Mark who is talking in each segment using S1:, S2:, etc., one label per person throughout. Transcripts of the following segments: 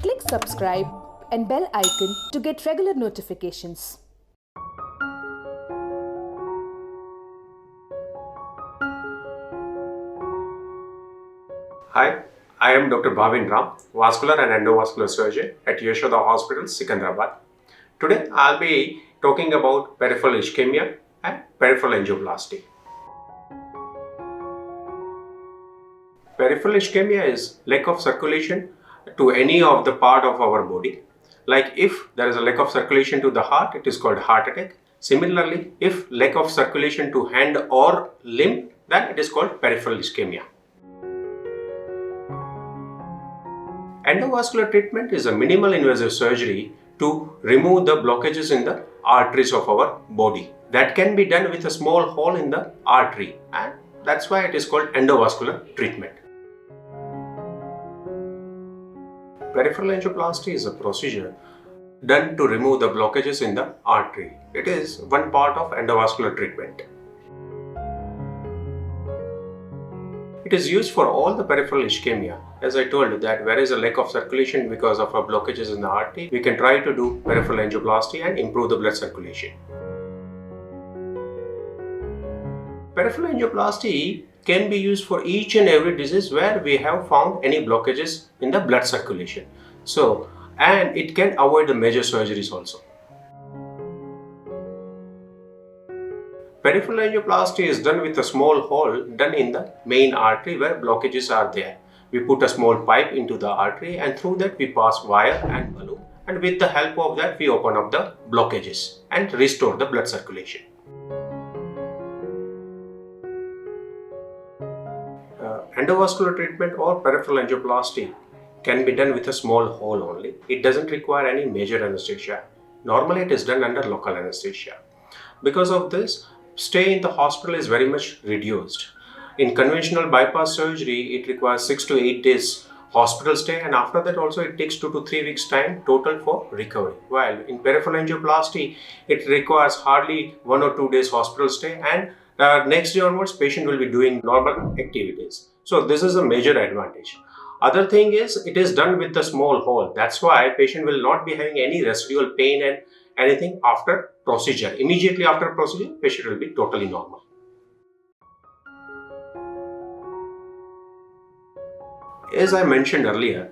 S1: Click subscribe and bell icon to get regular notifications.
S2: Hi, I am Dr. Bhavin Ram, vascular and endovascular surgeon at Yashoda Hospital, Secunderabad. Today I'll be talking about peripheral ischemia and peripheral angioplasty. Peripheral ischemia is lack of circulation to any of the part of our body. Like if there is a lack of circulation to the heart, it is called heart attack. Similarly, if lack of circulation to hand or limb, then it is called peripheral ischemia. Endovascular treatment is a minimal invasive surgery to remove the blockages in the arteries of our body. That can be done with a small hole in the artery, and that's why it is called endovascular treatment. Peripheral angioplasty is a procedure done to remove the blockages in the artery. It is one part of endovascular treatment. It is used for all the peripheral ischemia. As I told you that where is a lack of circulation because of blockages in the artery, we can try to do peripheral angioplasty and improve the blood circulation. Peripheral angioplasty can be used for each and every disease where we have found any blockages in the blood circulation. And it can avoid the major surgeries also. Peripheral angioplasty is done with a small hole done in the main artery where blockages are there. We put a small pipe into the artery and through that we pass wire and balloon, and with the help of that we open up the blockages and restore the blood circulation. Endovascular treatment or peripheral angioplasty can be done with a small hole only. It doesn't require any major anesthesia. Normally it is done under local anesthesia. Because of this, stay in the hospital is very much reduced. In conventional bypass surgery, it requires 6 to 8 days hospital stay, and after that also it takes 2 to 3 weeks time total for recovery. While in peripheral angioplasty, it requires hardly 1 or 2 days hospital stay, and next day onwards patient will be doing normal activities. So this is a major advantage. Other thing is it is done with a small hole. That's why patient will not be having any residual pain and anything after procedure. Immediately after procedure, patient will be totally normal. As I mentioned earlier,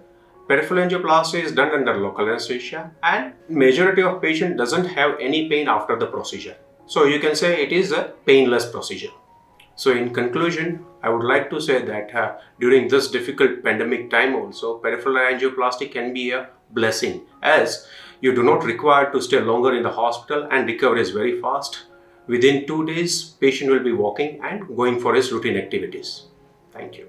S2: peripheral angioplasty is done under local anesthesia, and majority of patient doesn't have any pain after the procedure. So you can say it is a painless procedure. So in conclusion, I would like to say that during this difficult pandemic time also, peripheral angioplasty can be a blessing, as you do not require to stay longer in the hospital and recovery is very fast. Within 2 days, patient will be walking and going for his routine activities. Thank you.